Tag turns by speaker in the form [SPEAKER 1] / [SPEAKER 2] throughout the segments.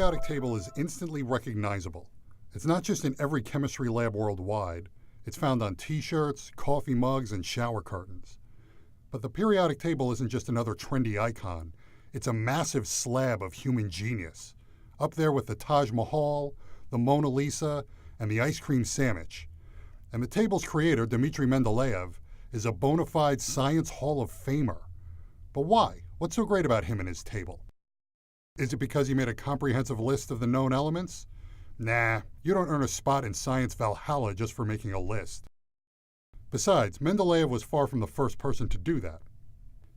[SPEAKER 1] periodic table is instantly recognizable. It's not just in every chemistry lab worldwide. It's found on t-shirts, coffee mugs, and shower curtains. But the periodic table isn't just another trendy icon. It's a massive slab of human genius, up there with the Taj Mahal, the Mona Lisa, and the ice cream sandwich. And the table's creator, Dmitri Mendeleev, is a bona fide science hall of famer. But why? What's so great about him and his table? Is it because he made a comprehensive list of the known elements? Nah, you don't earn a spot in science Valhalla just for making a list. Besides, Mendeleev was far from the first person to do that.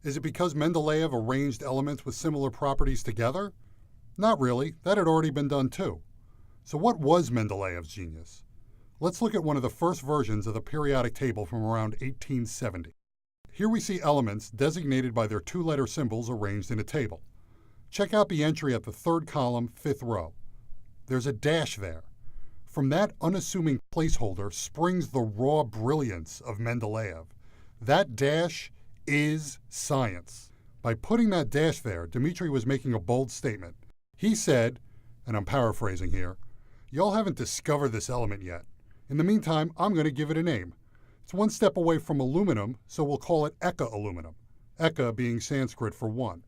[SPEAKER 1] Is it because Mendeleev arranged elements with similar properties together? Not really. That had already been done too. So what was Mendeleev's genius? Let's look at one of the first versions of the periodic table from around 1870. Here we see elements designated by their two-letter symbols arranged in a table. Check out the entry at the third column, fifth row. There's a dash there. From that unassuming placeholder springs the raw brilliance of Mendeleev. That dash is science. By putting that dash there, Dmitri was making a bold statement. He said, and I'm paraphrasing here, "Y'all haven't discovered this element yet. In the meantime, I'm going to give it a name. It's one step away from aluminum, so we'll call it Eka aluminum, Eka being Sanskrit for one."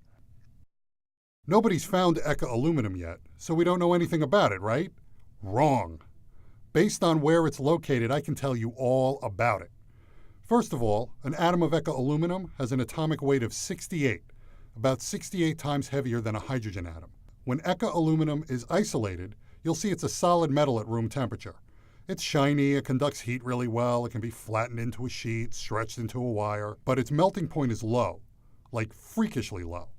[SPEAKER 1] Nobody's found Eka aluminum yet, so we don't know anything about it, right? Wrong. Based on where it's located, I can tell you all about it. First of all, an atom of Eka aluminum has an atomic weight of 68, about 68 times heavier than a hydrogen atom. When Eka aluminum is isolated, you'll see it's a solid metal at room temperature. It's shiny, it conducts heat really well, it can be flattened into a sheet, stretched into a wire, but its melting point is low, like freakishly low.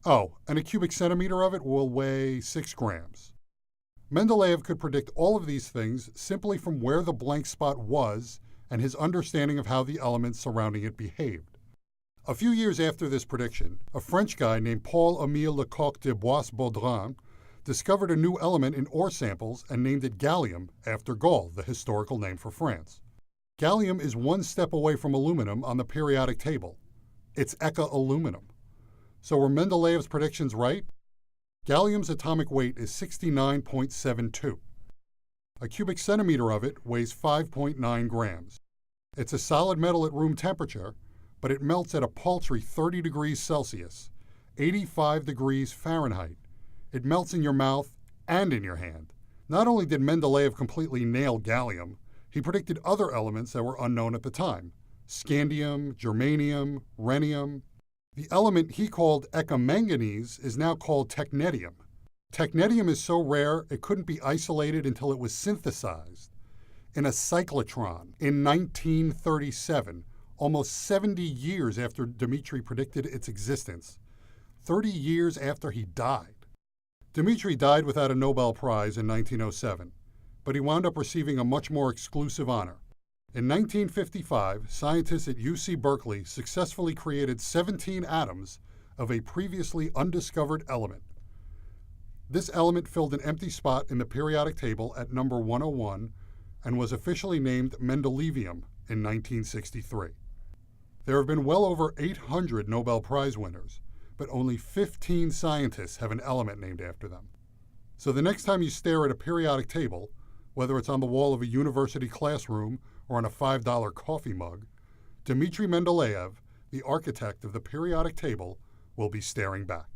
[SPEAKER 1] Oh, and a cubic centimeter of it will weigh 6 grams. Mendeleev could predict all of these things simply from where the blank spot was and his understanding of how the elements surrounding it behaved. A few years after this prediction, a French guy named Paul-Émile Lecoq de Bois-Baudran discovered a new element in ore samples and named it gallium after Gaul, the historical name for France. Gallium is one step away from aluminum on the periodic table. It's Eka aluminum. So were Mendeleev's predictions right? Gallium's atomic weight is 69.72. A cubic centimeter of it weighs 5.9 grams. It's a solid metal at room temperature, but it melts at a paltry 30 degrees Celsius, 85 degrees Fahrenheit. It melts in your mouth and in your hand. Not only did Mendeleev completely nail gallium, he predicted other elements that were unknown at the time: scandium, germanium, rhenium. The element he called Eka manganese is now called technetium. Technetium is so rare it couldn't be isolated until it was synthesized in a cyclotron in 1937, almost 70 years after Dmitri predicted its existence, 30 years after he died. Dmitri died without a Nobel Prize in 1907, but he wound up receiving a much more exclusive honor. In 1955, scientists at UC Berkeley successfully created 17 atoms of a previously undiscovered element. This element filled an empty spot in the periodic table at number 101 and was officially named Mendeleevium in 1963. There have been well over 800 Nobel Prize winners, but only 15 scientists have an element named after them. So the next time you stare at a periodic table, whether it's on the wall of a university classroom or on a $5 coffee mug, Dmitri Mendeleev, the architect of the periodic table, will be staring back.